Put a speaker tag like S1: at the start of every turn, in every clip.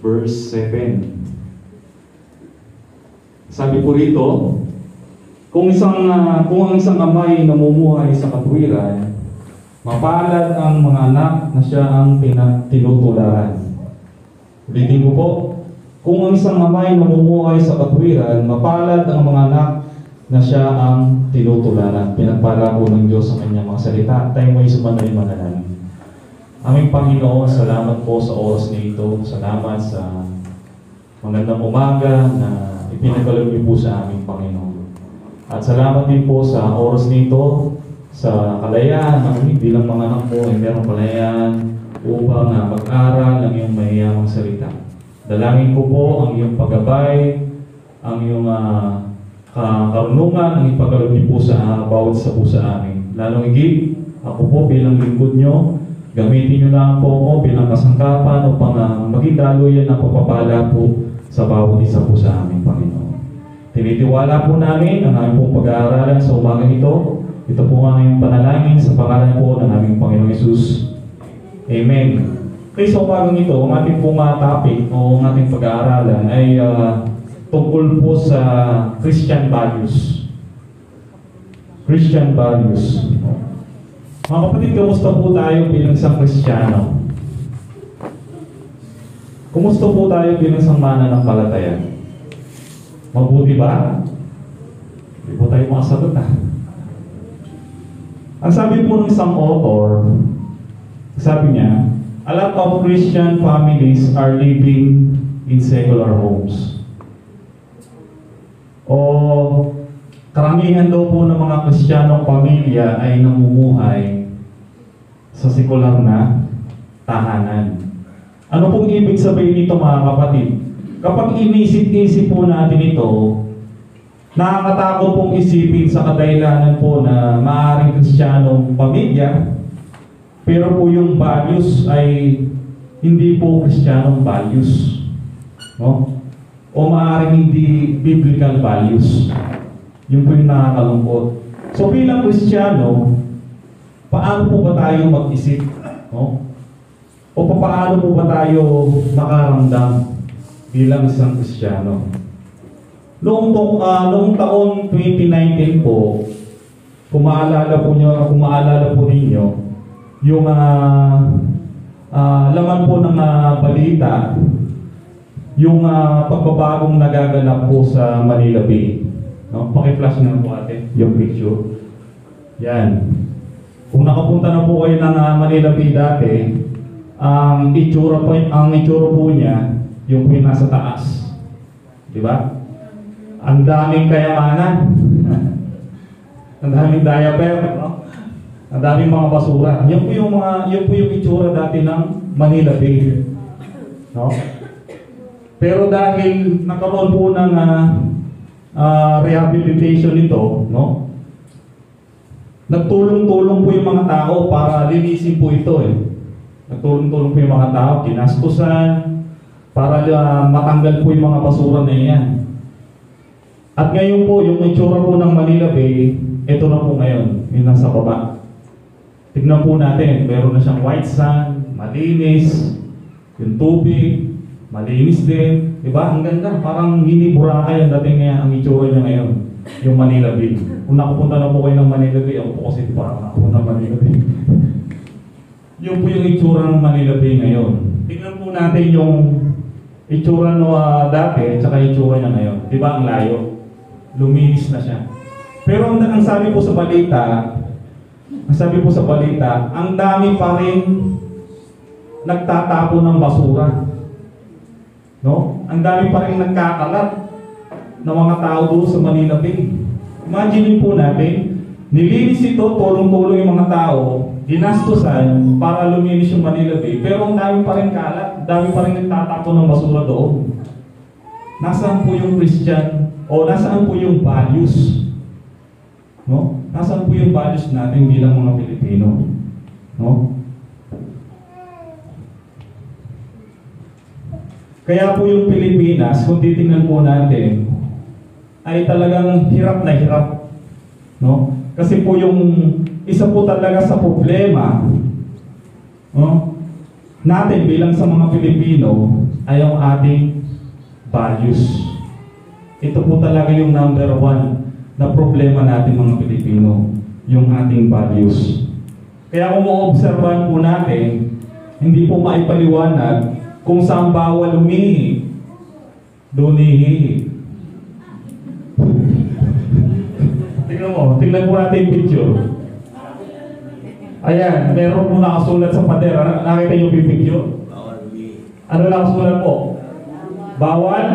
S1: verse 7. Sabi po rito, kung ang isang amay namumuhay sa katwiran, mapalad ang mga anak na siya ang tinutularan. Ulitin ko po, kung ang isang amay namumuhay sa katwiran, mapalad ang mga anak na siya ang tinutularan. Pinagpala po ng Diyos sa kanyang mga salita. Tayo may sumanay mananalig. Aming Panginoon, salamat po sa oras na ito. Salamat sa magandang umaga na ipinagkaloob niyo po sa aming Panginoon. At salamat din po sa oras nito, sa kalayaan namin bilang mga anak mo ay merong kalayaan upang mag-aral ng iyong mayayamang salita. Dalangin ko po ang iyong paggabay, ang iyong karunungan, ang ipagkaloob niyo po sa bawat isa po sa amin. Lalong higit, ako po bilang lingkod niyo, gamitin niyo lang po ako bilang kasangkapan upang maging daluyan ng pagpapala po sa bawat isa po sa amin, Panginoon. Tinitiwala po namin ang aming pong pag-aaralan sa umagang ito. Ito po ang aming panalangin sa pangalan po ng aming Panginoong Hesus. Amen. Okay, sa umagang ito, ang ating pong topic o ang ating pag-aaralan ay tungkol po sa Christian values. Christian values. Mga kapatid, kamusta po tayo bilang isang Kristiyano? Kumusta po tayo bilang isang mananampalataya? Mabuti ba? Hindi po tayo makasagot na. Ang sabi po ng isang author, sabi niya, a lot of Christian families are living in secular homes. O karamihan daw po ng mga Kristiyanong pamilya ay namumuhay sa sekular na tahanan. Ano pong ibig sabihin nito, mga kapatid? Kapag inisip-isip po natin ito, nakakatakot pong isipin sa kadahilanan po na maaaring Kristiyanong pamilya, pero po yung values ay hindi po Kristiyanong values. No? O maaaring hindi biblical values. Yun po yung nakakalungkot. So bilang Kristiyano, paano po ba tayo mag-isip? No? O paano po ba tayo makaramdam bilang isang Kristiyano? Noong taon 2019 po, kung maalala po ninyo, yung laman po ng balita, yung pagbabagong nagaganap po sa Manila Bay. No? Paki-flash na po ate, yung picture. Yan. Kung nakapunta na po kayo ng Manila Bay dati, ang itsura po niya, yung po yung nasa taas. Di ba? Ang daming kayamanan. Ang daming diaper, no? Ang daming mga basura. Yan po yung itsura dati ng Manila Bay. No? Pero dahil nakaroon po ng rehabilitation ito, no? Nagtulong-tulong po yung mga tao para linisin po ito Nagtulong-tulong po yung mga tao, ginastusan, para matanggal po yung mga basura na yan. At ngayon po, yung itsura po ng Manila Bay, ito na po ngayon, yung nasa baba. Tignan po natin, meron na siyang white sand, malinis, yung tubig, malinis din. Diba? Ang ganda, parang hindi Boracay ang dating ang itsura niya ngayon, yung Manila Bay. Kung nakapunta na po kayo ng Manila Bay, ako po kasi parang nakapunta ng Manila Bay. Yung po yung itsura ng Manila Bay ngayon. Tignan po natin yung itsura no dati, tsaka itsura niya ngayon. Diba ang layo? Luminis na siya. Pero ang sabi po sa balita, ang dami pa rin nagtatapon ng basura. No? Ang dami pa rin nagkakalat ng mga tao doon sa Manila Bay. Imagine po natin, nilinis ito, tulong-tulong yung mga tao, ginastusan para luminis yung Manila Bay, pero ang dami pa rin kalat, dami pa rin nagtatapon ng basura doon. Nasaan po yung Christian, o nasaan po yung values? No? Nasaan po yung values natin bilang mga Pilipino? No? Kaya po yung Pilipinas, kung titingnan po natin, ay talagang hirap na hirap. No? Kasi po yung isa po talaga sa problema, no? natin bilang sa mga Pilipino ay ang ating values. Ito po talaga yung number one na problema natin mga Pilipino, yung ating values. Kaya kung maobserbahan po natin, hindi po maipaliwanag kung saan bawal umihi, doon ihihi. Tingnan po natin yung picture. Ayan, meron po nakasulat sa pader. Nakita niyo yung picture? Ano nakasulat po? Bawal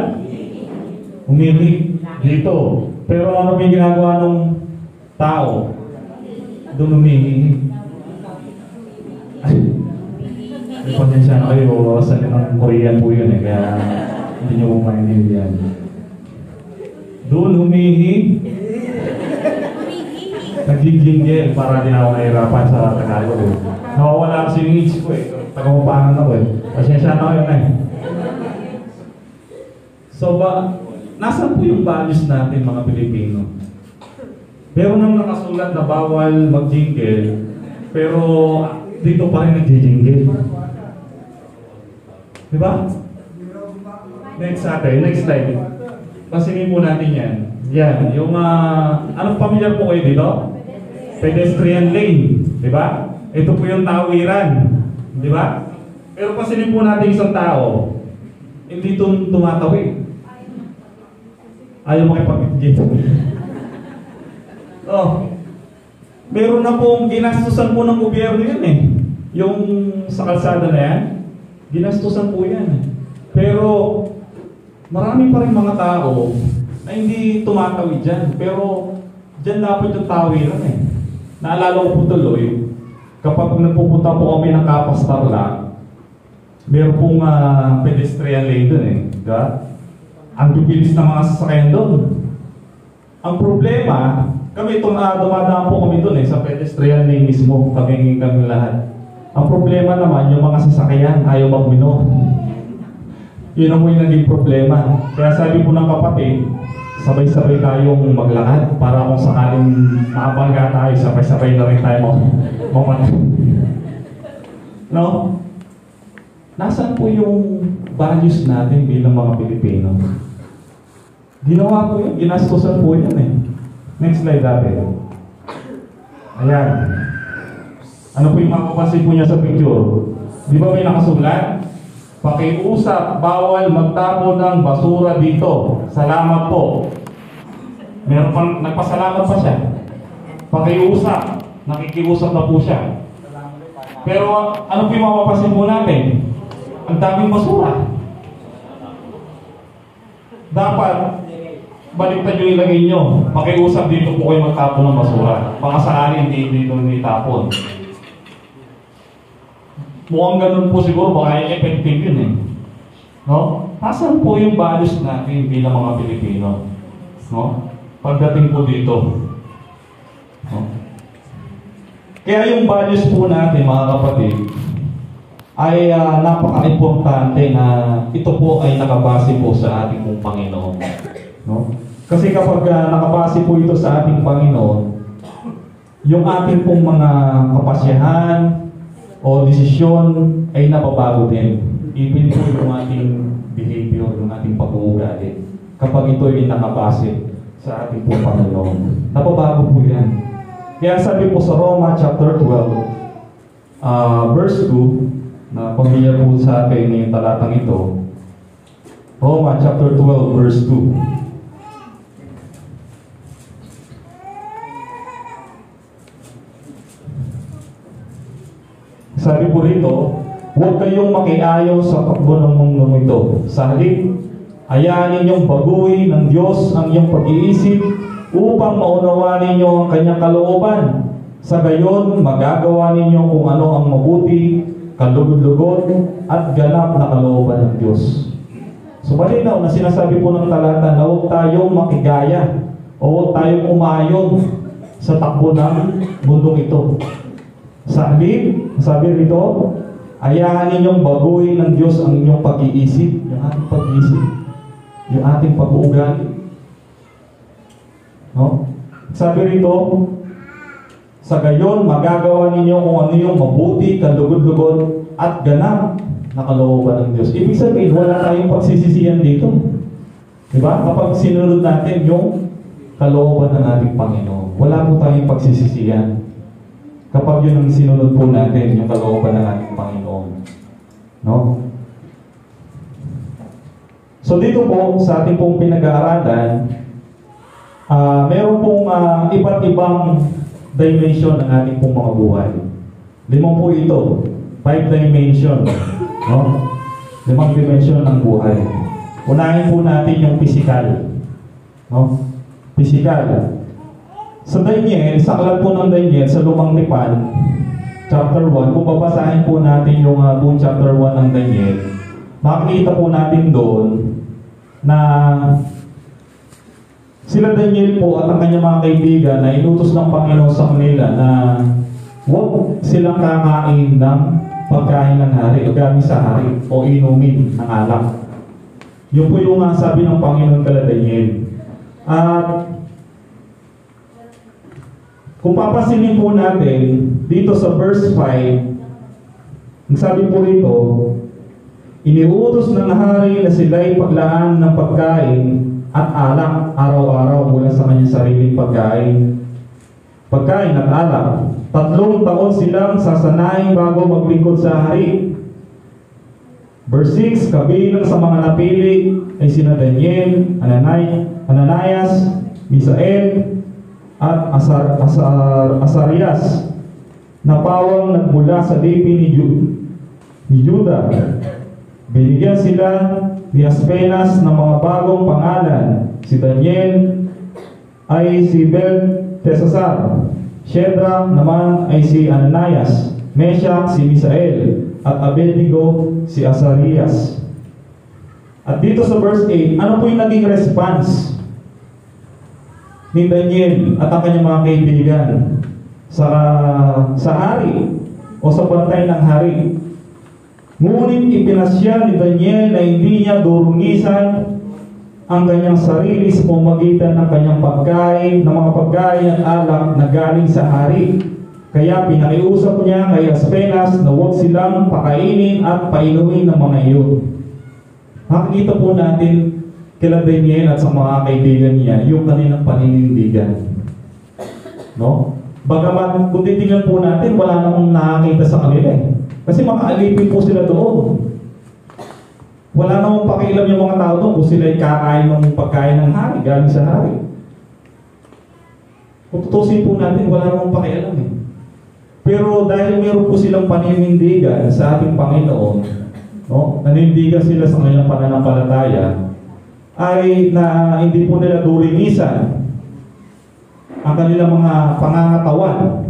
S1: umihi dito. Pero ano yung ginagawa ng tao? Doon umihi. May pasensya na kayo, sa ng Korean po yun kaya hindi nyo po maintindihan. Doon humihi, nagigingil para din ako nahirapan sa Tagalog. Nawawala kasi yung age ko tagamapanan ako Pasensya na kayo na So nasan po yung values natin mga Pilipino? Meron nang nakasulat na bawal mag-jingle, pero dito pa rin nag-jingle. Diba? Next slide. Pasingin po natin yan. Yan, yung anong familiar po kayo dito? Pedestrian lane, diba? Ito po yung tawiran, diba? Pero pasingin po natin isang tao, hindi tumatawid. Ayaw makipag-git. Meron na pong ginastusan po ng gobyerno yan Yung sa kalsada na yan, ginastusan po yan Pero marami pa rin mga tao na hindi tumatawid dyan. Pero dyan dapat yung tawiran Naalala ko po tuloy, kapag nagpupunta po kami ng Kapas Tarlac, meron pong pedestrian lane dun diba? Ang bibilis ng mga sasakyan doon. Ang problema, kami dumadaan po kami doon sa pedestrian lane mismo, kami lahat. Ang problema naman, yung mga sasakyan ayaw magminom. Yun ang yung naging problema. Kaya sabi po ng kapatid, sabay-sabay tayong maglakad para kung sakaling makapangga tayo, sabay-sabay na rin tayo No? Nasaan po yung values natin bilang mga Pilipino? Ginawa po yun, ginastusan po yun Next slide natin. Ayan. Ano po yung mapapansin po niya sa picture? Di ba may nakasulat? Pakiusap, bawal magtapon ng basura dito. Salamat po. Meron pa, nagpasalamat pa siya. Pakiusap, nakikiusap na po siya. Pero ano po yung mapapansin po natin? Ang daming basura. Dapat baliktad yung ilagay nyo. Pakiusap dito po kayo magtapon ng basura. Baka sakali hindi dito itapon. Mukhang ganun po siguro, baka effective yun No? Nasaan po yung values natin bilang mga Pilipino? No? Pagdating po dito. No? Kaya yung values po natin, mga kapatid, ay napaka-importante na ito po ay nakabase po sa ating pong Panginoon. No? Kasi kapag nakabase po ito sa ating Panginoon, yung ating pong mga kapasyahan o desisyon ay nababago din. Even po yung ating behavior, yung ating pag-uugali. Kapag ito ay nakabase sa ating pong Panginoon. Nababago po yan. Kaya sabi po sa Roma chapter 12, verse 2, na pamilya po sa atin yung talatang ito. Roma chapter 12, verse 2. Sabi po rito, huwag kayong makiayaw sa takbo ng mundong ito. Sa halip, hayaan ninyong baguhin ng Diyos ang iyong pag-iisip upang maunawa ninyo ang kanyang kalooban. Sa gayon, magagawa ninyo kung ano ang mabuti, kalugod-lugod, at ganap na kalooban ng Diyos. So malinaw na sinasabi po ng talata na huwag tayong makigaya o huwag tayong umayon sa takbo ng mundong ito. Sa halip, sabi rito, hayaan ninyong baguhin ng Diyos ang inyong pag-iisip, yung ating pag-iisip, yung ating pag-uugali. No? Sabi rito, sa gayon, magagawa ninyo kung ano yung mabuti, kalugod-lugod, at ganap na kalooban ng Diyos. Ibig sabihin, wala tayong pagsisisihan dito. Diba? Kapag sinunod natin yung kalooban ng ating Panginoon, wala po tayong pagsisisihan. Kapag yun ang sinunod po natin, yung kalooban ng ating Panginoon. No? So dito po, sa ating pong pinag-aaralan, meron pong iba't ibang dimension ng ating pong mga buhay. 5 po ito. 5 dimension. No? 5 dimension ng buhay. Unahin po natin yung physical. No? Physical. Sa Daniel, sa aklat po ng Daniel, sa Lumang Tipan, chapter 1, kung babasahin po natin yung buong chapter 1 ng Daniel, makikita po natin doon na sila Daniel po at ang kanyang mga kaibigan na inutos ng Panginoon sa kanila na huwag silang kakain ng pagkain ng hari o gamit sa hari o inumin ng alak. Yun po yung sabi ng Panginoon kala Daniel. At kung papasinin po natin dito sa verse 5, ang sabi po rito, iniutos ng hari na sila'y paglaan ng pagkain at alak araw-araw mula sa kanyang sariling pagkain at alak. 3 taon silang sasanayin bago maglingkod sa hari. Verse 6, kabilang sa mga napili ay sina Daniel, Ananias, Misael, at Asarias, na pawang nagmula sa lipi ni Juda. Binigyan sila ni Aspenas ng mga bagong pangalan. Si Daniel ay si Belteshazzar, Shadrach naman ay si Ananias, Meshach si Misael, at Abednego si Asarias. At dito sa verse 8, ano po yung naging response ni Daniel at ang kanyang mga kaibigan sa hari o sa bantay ng hari? Ngunit ipinasya ni Daniel na hindi niya durungisan ang kanyang sarili sa pamamagitan ng kanyang pagkain, ng mga pagkain at alak na galing sa hari. Kaya pinakiusap niya kay Aspenas na huwag silang pakainin at painumin ng mga iyon. Makikita po natin kila Daniel at sa mga kaibigan niya yung kanilang paninindigan. No? Bagamat kung titingnan po natin, wala namang nakakita sa kanila eh. Kasi makaalipin po sila doon. Wala namang pakialam yung mga tao doon kung sila ay kakain ng pagkain ng hari, galing sa hari. Kung tutusin po natin, wala namang pakialam eh. Pero dahil meron po silang paninindigan sa ating Panginoon, no? Nanindigan sila sa kanilang pananampalataya, ay na hindi po nila durinisan ang kanilang mga pangangatawan,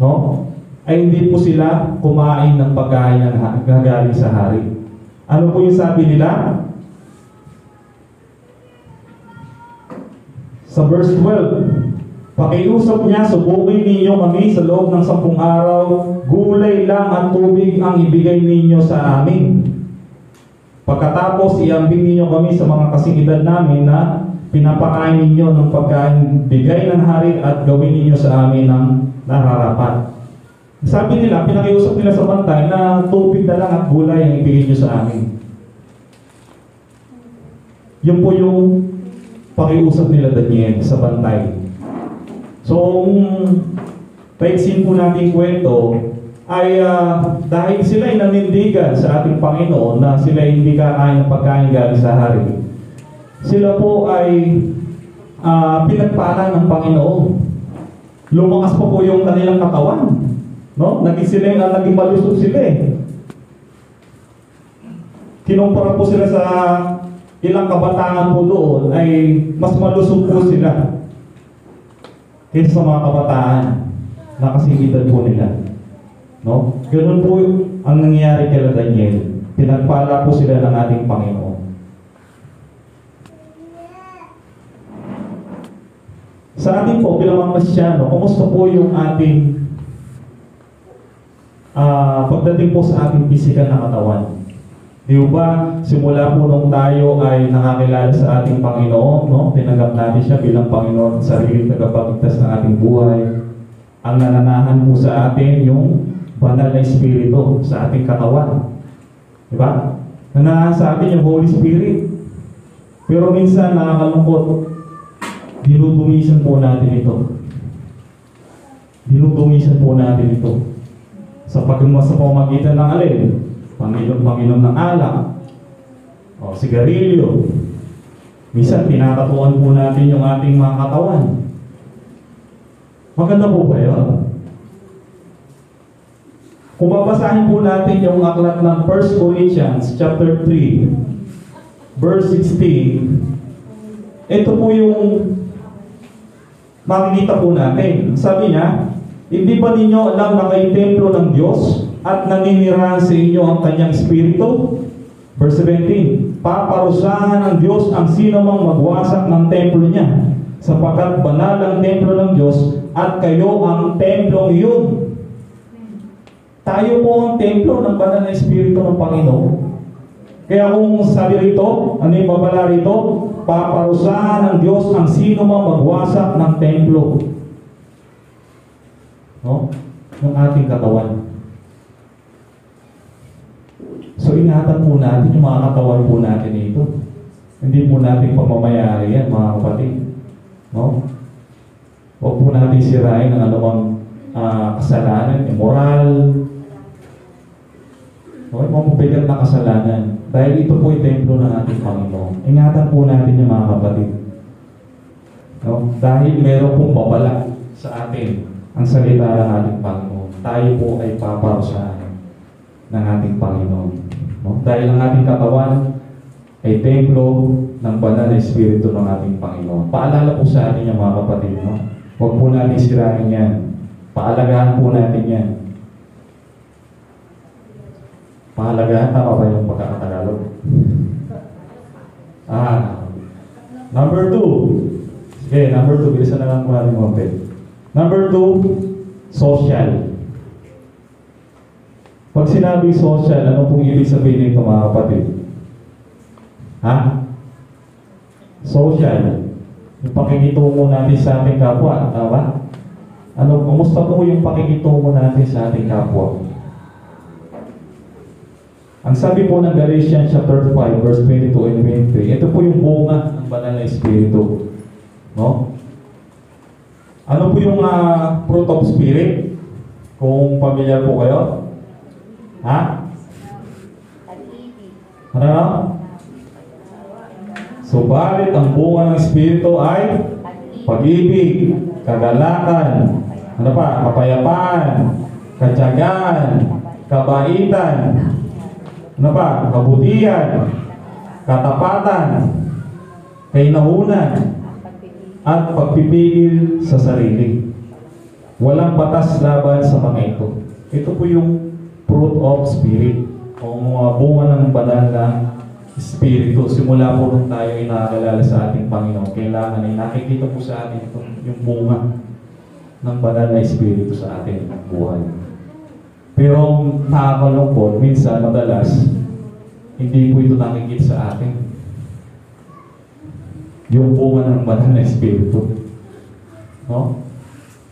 S1: no? Ay hindi po sila kumain ng pagkain ng gagaling sa hari. Ano po yung sabi nila? Sa verse 12, pakiusap niya, subukin ninyo kami sa loob ng 10 araw, gulay lang at tubig ang ibigay ninyo sa amin. Pagkatapos, iambing ninyo kami sa mga kasingidad namin na pinapakain ninyo ng pagkain bigay ng hari at gawin ninyo sa amin ng nararapat. Sabi nila, pinakiusap nila sa bantay na tubig na lang at gulay ang ibigay nyo sa amin. Yun po yung pakiusap nila Daniel sa bantay. So, paiksin po natin kwento ay dahil sila ay nanindigan sa ating Panginoon na sila hindi kakain ng pagkain galing sa hari, sila po ay pinagpala ng Panginoon. Lumakas pa po yung kanilang katawan. No? Naging malusog sila eh. Kinumpara po sila sa ilang kabataan po doon ay mas malusog po sila kaysa sa mga kabataan na kasinggitan po nila. No? Ganun po ang nangyayari kay Daniel. Pinagpala po sila ng ating Panginoon. Sa atin po, bilang mga Kristyano, kumusta po yung ating pagdating po sa ating pisikal na katawan? Di ba, simula po nung tayo ay nakakilala sa ating Panginoon, no? Tinanggap natin siya bilang Panginoon at sarili tagapagligtas ng ating buhay. Ang nananahan po sa atin yung banal na espiritu sa ating katawan. Diba? Nanaan sa atin yung Holy Spirit. Pero minsan nakakalungkot, dinudumisan po natin ito. Dinudumisan po natin ito. Sa pamamagitan ng alin? Pangilom ng alak, o sigarilyo. Minsan, tinatatuan po natin yung ating mga katawan. Maganda po ba yun? Kung babasahin po natin yung aklat ng 1 Corinthians chapter 3, verse 16, ito po yung makikita po natin. Sabi niya, hindi ba ninyo alam na kayo templo ng Diyos at naninirahan sa inyo ang kanyang espiritu? Verse 17, paparusahan ng Diyos ang sino mang magwasak ng templo niya, sapagkat banal ang templo ng Diyos at kayo ang templong iyon. Tayo po ang templo ng banal na espiritu ng Panginoon. Kaya kung sabi rito, ano yung babala rito? Paparusahan ng Diyos ang sino mang magwasak ng templo. No? Ng ating katawan. So ingatan po natin yung mga katawan po natin ito. Hindi po natin pamamayari yan, mga kapatid. No? Huwag po natin sirain ang anumang kasalanan, immoral, okay, mabigat na kasalanan. Dahil ito po yung templo ng ating Panginoon. Ingatan po natin yung mga kapatid. No? Dahil meron pong babala sa atin ang salita ng ating Panginoon. Tayo po ay paparusahan ng ating Panginoon. No? Dahil ang ating katawan ay templo ng banal na espiritu ng ating Panginoon. Paalala po sa atin yung mga kapatid. No? Huwag po natin sirain yan. Paalagahan po natin yan. Pahalagahan, tama ba yung pagkakatagalog? Number 2. Sige, number 2. Bilisan na lang po natin mga kapatid. Number 2, social. Pag sinabing social, ano pong ibig sabihin nito mga kapatid? Social. Yung pakikitungo natin sa ating kapwa, tama? Kumusta po yung pakikitungo natin sa ating kapwa? Ang sabi po ng Galatians chapter 5, verse 22 and 23, ito po yung bunga ng banal na espiritu. No? Ano po yung fruit of spirit? Kung pamilyar po kayo? Ano? Subalit ang bunga ng espiritu ay pag-ibig, kagalakan, kapayapaan, katyagaan, kabaitan, kabutihan, katapatan, kainahunan, at pagpipigil sa sarili. Walang batas laban sa mga ito. Ito po yung fruit of spirit o mga bunga ng banal na espiritu. Simula po nung tayo ay nakakalala sa ating Panginoon, kailangan ay nakikita po sa atin ito yung bunga ng banal na espiritu sa ating buhay. Pero nakakalungkot, minsan, madalas, hindi po ito nakikita sa atin. Yung bunga ng banal na espiritu. No?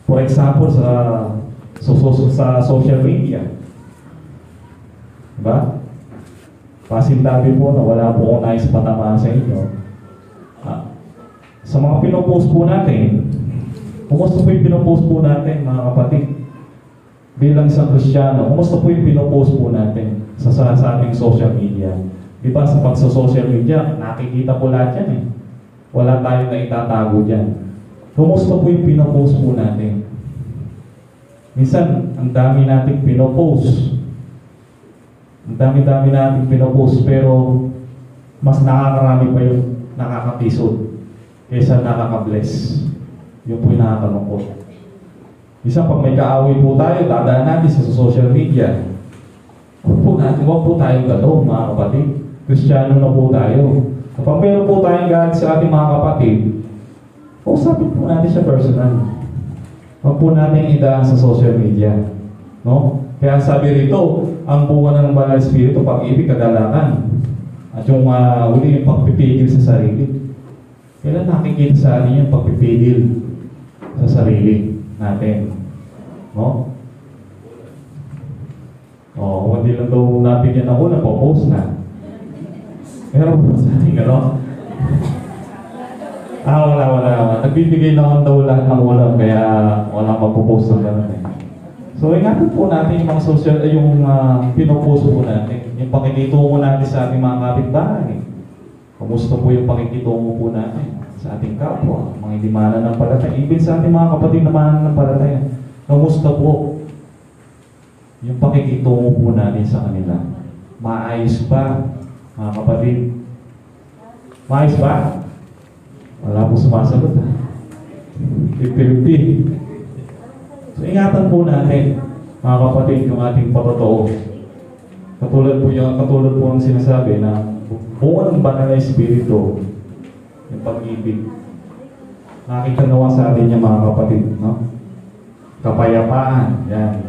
S1: For example, sa social media. Diba? Pasintabi po na wala po akong nais patamaan sa inyo. Sa mga pinopost po natin, kumusta po yung pinopost po natin, mga kapatid? Bilang isang Kristiyano, kumusta po yung pinopost po natin sa ating social media? Diba sa pagsa-social media, nakikita po lahat yan eh. Wala tayong naitatago dyan. Kumusta po yung pinopost po natin? Minsan, ang dami nating pinopost. Ang dami-dami nating pinopost, pero mas nakakarami pa yung nakakatisod kaysa nakaka-bless. Yun po yung nakakalungkot. Isa, pag may kaaway po tayo, dadaan natin sa social media. Huwag po tayo gano'n, mga kapatid. Kristiyano na po tayo. Kapag meron po tayong galit sa ating mga kapatid, usapin po natin siya personal. Huwag po natin idaan sa social media. No? Kaya sabi rito, ang bunga ng banal na espiritu, pag-ibig, kagalakan. At yung uli yung pagpipigil sa sarili. Kailan nakikita sa atin yung pagpipigil sa sarili natin? No? O, hindi lang daw nabigyan ako, napopost na. Meron po sa ating ano? Wala. Nagbibigay naman daw lahat ng ulam, kaya walang magpo-post ng gano'n eh. So, ingatan po natin yung mga social, yung pinopost po natin. Yung pakikitungo natin sa ating mga kapitbahay. Kumusta po yung pakikitungo po natin sa ating kapwa, mga hindi mananampalataya, even sa ating mga kapatid na mananampalataya. Kumusta po yung pakikitungo po natin sa kanila? Maayos ba, mga kapatid? Maayos ba? Wala po sumasagot. 50-50. So, ingatan po natin, mga kapatid, yung ating patotoo. Katulad po ang sinasabi na buong ng banal na espiritu, yung pag-ibig. Nakita nawa sa atin yung mga kapatid, no? Kapayapaan, yan.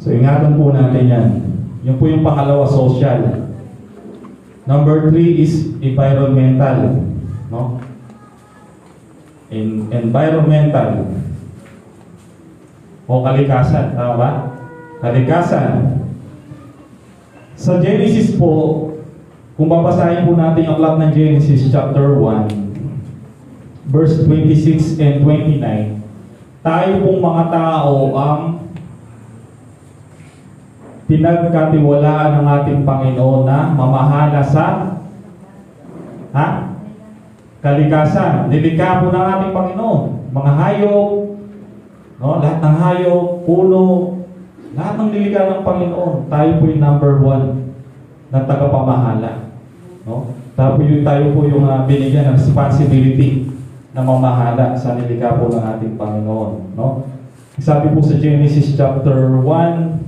S1: So, ingatan po natin yan. Yun po yung pangalawa, social. Number 3 is environmental, no? Environmental o kalikasan, tama ba? Kalikasan. Sa Genesis po, kung babasahin po natin ang aklat ng Genesis chapter 1, verse 26 and 29, tayo pong mga tao ang pinagkatiwalaan ng ating Panginoon na mamahala sa kalikasan. Nilikha po ng ating Panginoon. Mga hayop, no? Lahat ng hayop, puno, lahat ng nilikha ng Panginoon. Tayo po yung number 1 na tagapamahala. No? Tayo po yung binigyan ng responsibility na mamahala sa nilikha po ng ating Panginoon. No? Sabi po sa Genesis chapter 1,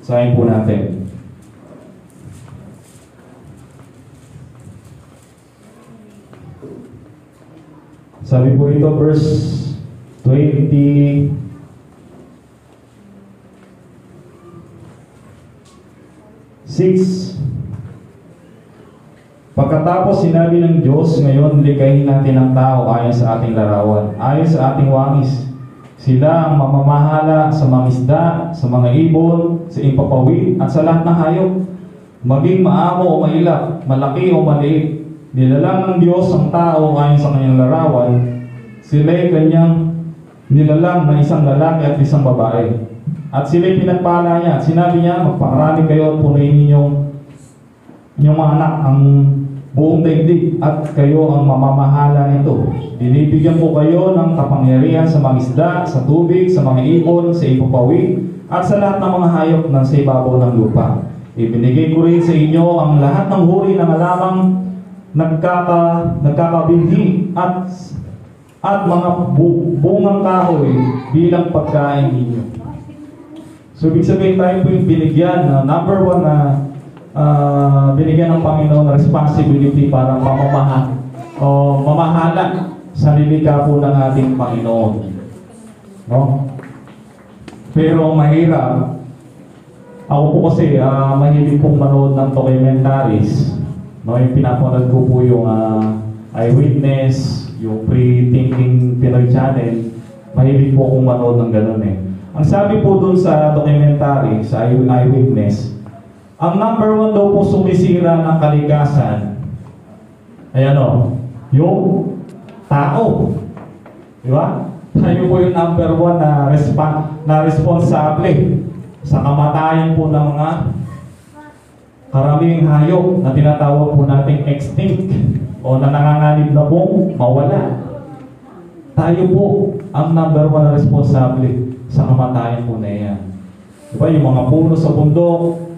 S1: sahin po natin. Sabi po ito, verse 26. Pagkatapos sinabi ng Diyos, ngayon likhain natin ang tao ayon sa ating larawan, ayon sa ating wangis. Sila ang mamamahala sa mga isda, sa mga ibon, sa impapawid, at sa lahat ng hayop. Maging maamo o mailap, malaki o maliit. Nilalang ng Diyos ang tao ayon sa kanyang larawan. Sila'y kanyang nilalang na isang lalaki at isang babae. At sila'y pinagpala niya. At sinabi niya, magpakarami kayo at punuin ninyong mga anak ang buong daigdig at kayo ang mamamahala nito. Binibigyan ko kayo ng kapangyarihan sa mga isda, sa tubig, sa mga ibon, sa ipapawid, at sa lahat ng mga hayop na sa ibabaw ng lupa. Ibinigay ko rin sa inyo ang lahat ng huri ng alamang nagkakabinhi at mga bungang kahoy bilang pagkain ninyo. So, ibig sabihin tayo po yung binigyan na number 1 na binigyan ng Panginoon na responsibility para mamahala sa nilikha po ng ating Panginoon. No? Pero mahirap. Ako po kasi mahilig pong manood ng documentaries. No, yung pinapanood ko po yung Eyewitness, yung Pre-Thinking Pinoy Channel. Mahilig po akong manood ng ganun eh. Ang sabi po dun sa documentary, sa Eyewitness, ang number 1 daw po sumisira ng kalikasan ay yung tao. Di ba? Tayo po yung number 1 na responsable sa kamatayan po ng mga karaming hayop na tinatawag po nating extinct o na nanganganib na pong mawala. Tayo po ang number 1 na responsable sa kamatayan po na yan. Diba? Yung mga puno sa bundok,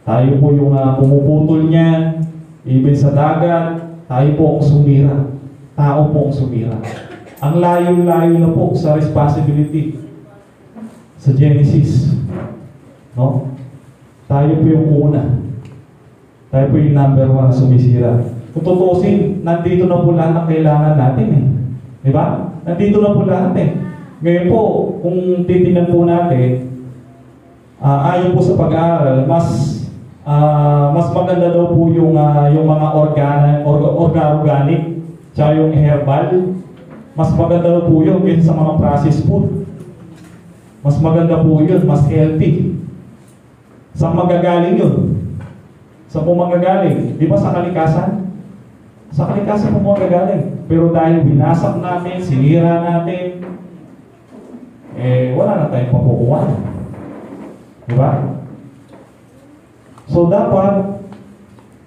S1: tayo po yung pumuputol niyan, even sa dagat, tayo po ang sumira. Tao po ang sumira. Ang layo-layo na po sa responsibility sa Genesis. No? Tayo po yung una. Tayo po yung number 1 na sumisira. Kung tutusin, nandito na po lahat ang kailangan natin eh. Di ba? Nandito na po lahat eh. Ngayon po, kung titingnan po natin, ayon po sa pag-aaral, mas maganda daw po yung mga organic, tsaka yung herbal. Mas maganda po yun kaysa sa mga processed food. Mas maganda po yun, mas healthy. Saan magagaling yun? Saan po magagaling? Di ba sa kalikasan? Sa kalikasan po magagaling. Pero dahil binasak natin, sinira natin, wala na tayong pakukuha. Di ba? So dapat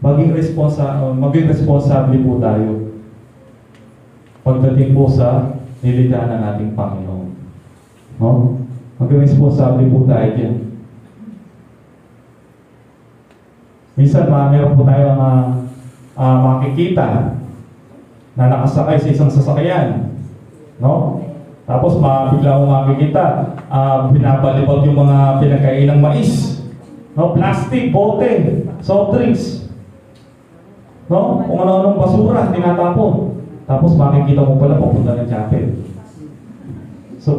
S1: maging responsable po tayo pagdating po sa nilikha ng ating Panginoon. No? Maging responsable po tayo dyan. Minsan, meron po tayo makikita na nakasakay sa isang sasakyan. No? Tapos, bigla mo makikita, binabalibag yung mga pinagkainang mais. No? Plastic, bote, soft drinks. No? Kung ano-anong basura, tinatapon. Tapos, makikita mo pala papunta ng chapel. So,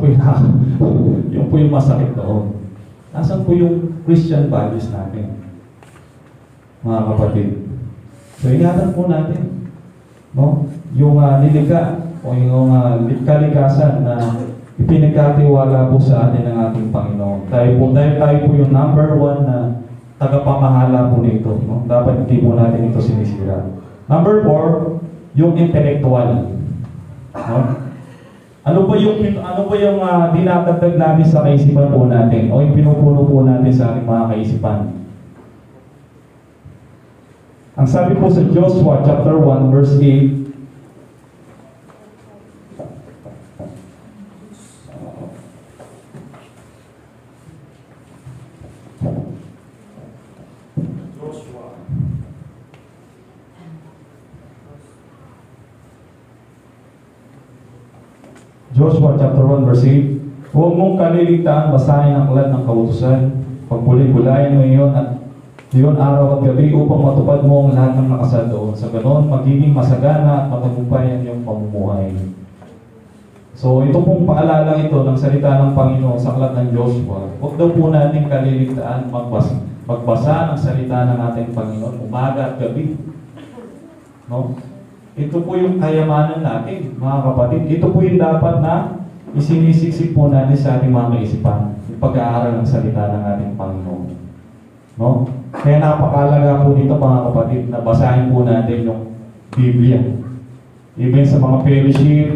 S1: yung po yung masakit doon. Nasaan po yung Christian values natin? Mga kapatid. So, ingatan po natin. No? Yung nilikha o yung kalikasan na ipinagkatiwala po sa atin ng ating Panginoon. Dahil tayo po yung number 1 na tagapamahala po nito. No? Dapat hindi po natin ito sinisira. Number 4, yung intellectual. No? Ano ba yung dinadagdag natin sa kaisipan po natin o yung pinupuno po natin sa ating mga kaisipan? Ang sabi po sa Joshua chapter 1 verse 8, Joshua chapter 1 verse 8, huwag mong kaliligtaan basahin ang aklat ng kautusan, pagpuli-bulayan mo iyon at iyon araw at gabi upang matupad mo ang lahat ng nakasal doon. Sa ganon, magiging masagana at matagumpay ang iyong pamumuhay. So, ito pong paalala ito ng salita ng Panginoon sa aklat ng Joshua. Huwag daw po natin kaliligtaan magbasa ng salita ng ating Panginoon umaga at gabi. No? Ito po yung kayamanan natin, mga kapatid. Ito po yung dapat na isinisiksik po natin sa ating mga kaisipan. Yung pag-aaral ng salita ng ating Panginoon. No? Kaya napakalaga po dito, mga kapatid, na basahin po natin yung Biblia. Even sa mga fellowship,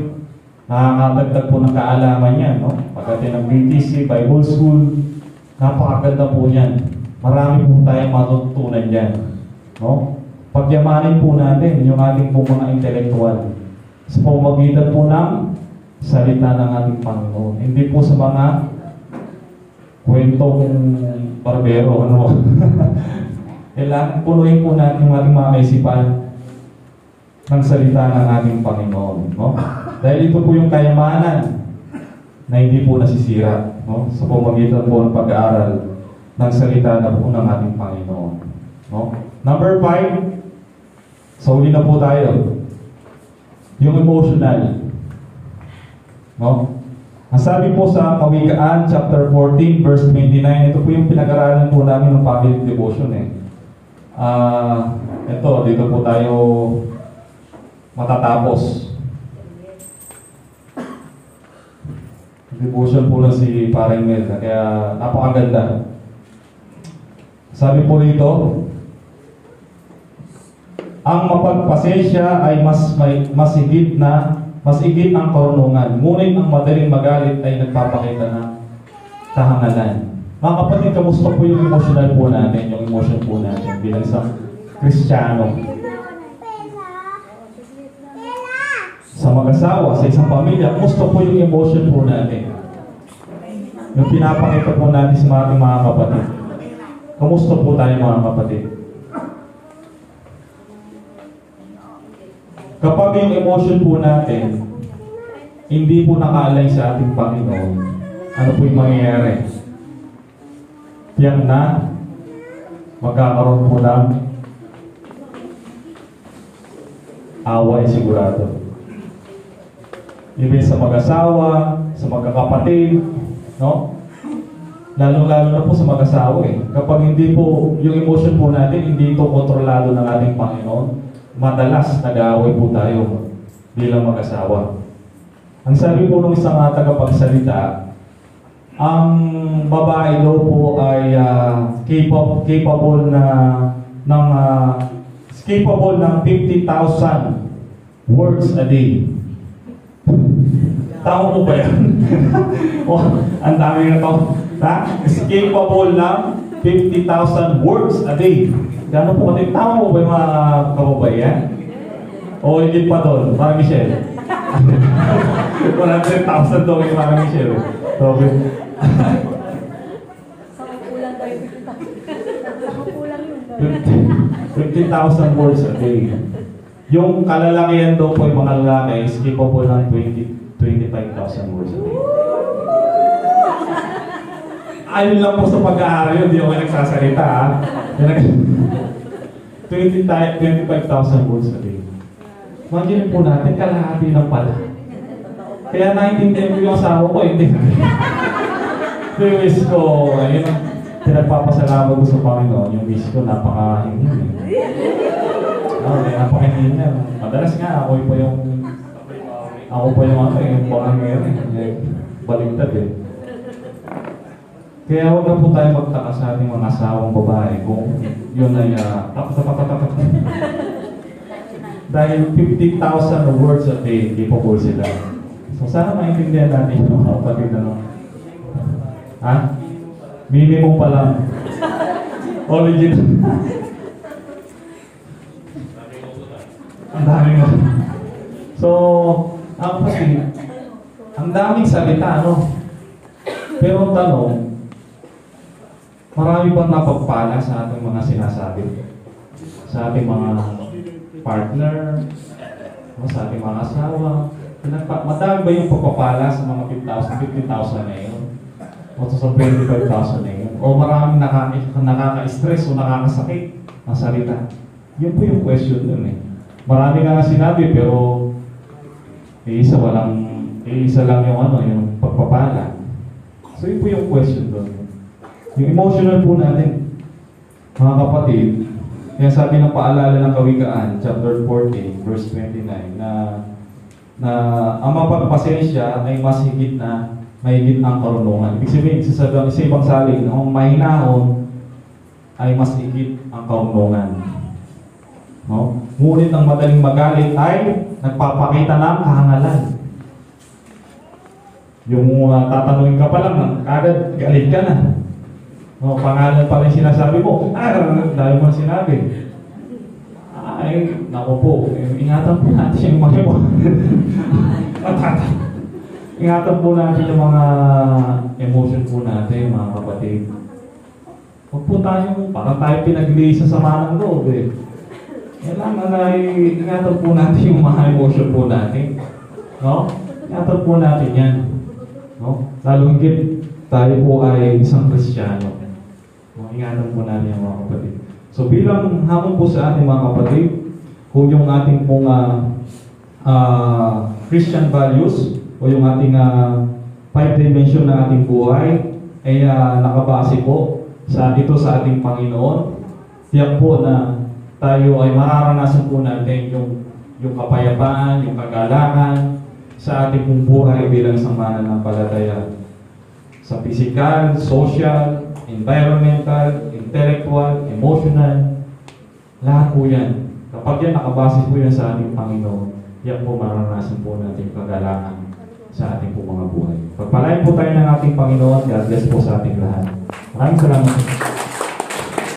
S1: nakakadagdag po ng kaalaman yan. No? Pagdating ng BTC, Bible School, napakaganda po yan. Marami po tayong matutunan dyan. No? Pagyamanin po natin yung ating po mga intellectual sa pamamagitan po ng salita ng ating Panginoon. Hindi po sa mga kwentong barbero, ano? Kailangan punuin po natin yung ating mga kaisipan ng salita ng ating Panginoon. No? Dahil ito po yung kayamanan na hindi po nasisira, no? Sa pamamagitan po ng pag-aaral ng salita na po ng ating Panginoon. No? Number 5, so huli na po tayo. Yung emotional. No? Ang sabi po sa Kawikaan chapter 14 verse 29, ito po yung pinag-aralan po namin ng family devotion dito po tayo matatapos. Devotion po lang si Parang Mel, kaya napakaganda. Sabi po rito, ang mapagpasensya ay mas higit ang karunungan, ngunit ang madaling magalit ay nagpapakita ng kahangalan. Mga kapatid, kamusta po yung emotional po natin, yung emotion po natin bilang isang Kristiyano? Sa mag-asawa, sa isang pamilya, kamusta po yung emotion po natin? Yung pinapakita po natin sa ating mga kapatid. Kamusta po tayo, mga kapatid? Kapag yung emotion po natin hindi po nakaalay sa ating Panginoon, ano po yung mangyayari? Tiyak na magkakaroon po ng away sigurado. Ibig sa mag-asawa, sa magkakapatid, no? Lalo-lalo na po sa mag-asawa Kapag hindi po, yung emotion po natin, hindi ito kontrolado ng ating Panginoon, madalas nag-aaway po tayo bilang mag-asawa. Ang sabi po ng isang tagapagsalita, ang babae daw po ay capable ng 50,000 words a day. Tama po ba yan? Ang dami na to. Is capable ng 50,000 words a day. Gano'n po kasi, tama po ba yung mga kababayan? O hindi pa doon, parang Michelle. 100,000 doon yung parang Michelle. Okay.
S2: Sa kulang tayo. Sa kulang yun.
S1: 50,000 words a day. Yung kalalakihan daw po yung mga lalaki is capable ng 25,000 words a day. Ayun lang po sa pag-aaral yun, hindi ako nagsasalita ha. 25,000 words a day. Imagine po natin, kalahati lang pala. Kaya naintindihan ko yung asawa ko, hindi. Yung wish ko, ayun ang pinagpapasalamat ko sa Panginoon. Yung wish ko, napaka-hingin. Napaka-hingin niya. Madalas nga, ako pa yung pangangere. Baligtad eh. Kaya huwag na po tayo magtaka sa ating mga asawang babae kung yun ay dahil 50,000 words a day, hindi po po sila. So sana maintindihan natin yung mga kapatid na ha? Minimum pa lang. Original. Ang daming So, ang kasi, ang daming salita, no? Pero ang tanong, marami bang napagpala sa ating mga sinasabi? Sa ating mga partner, sa ating mga asawa? Madami ba yung pagpapala sa mga 50,000 na yun? O sa 25,000 na yun? O maraming nakaka-stress o nakakasakit ang salita? Yun po yung question dun eh. Marami nga sinabi pero isa lang yung pagpapala. So yun po yung question doon. Yung emotional po natin, mga kapatid, kaya sabi ng paalala ng Kawikaan, chapter 14, verse 29, na ang mapagpasensya ay mas higit na mahigit ang karunungan. Ibig sabihin, sa ibang salin, ang mahinahon ay mas higit ang karunungan. No? Ngunit ang madaling magalit ay nagpapakita ng kahangalan. Yung tatanungin ka pa lang, agad galit ka na. No, pangalan pa rin sinasabi mo, dahil mo sinabi. Ay, naku po, ingatan po natin yung mga mo. Ingatan po natin yung mga emotion po natin, mga kapatid. Huwag po tayo, parang tayo pinaglisa sa manang loob eh. Kailangan na ingatan po natin yung mga emotion po natin. No? Ingatan po natin yan. No? Lalo higit tayo po ay isang Kristiyano. No? Ingatan po natin yung mga kapatid. So bilang hamon po sa ating mga kapatid, kung yung ating pong Christian values o yung ating 5 dimension na ating buhay ay nakabase po sa ating Panginoon, tiyak po na tayo ay mararanasan po natin yung kapayapaan, yung kagalakan sa ating pong buhay bilang isang mananampalataya. Sa physical, social, environmental, intellectual, emotional, lahat po yan. Kapag yan nakabase po yan sa ating Panginoon, yan po mararanasan po natin yung kagalakan sa ating po mga buhay. Pagpalain po tayo ng ating Panginoon. God bless po sa ating lahat. Maraming salamat.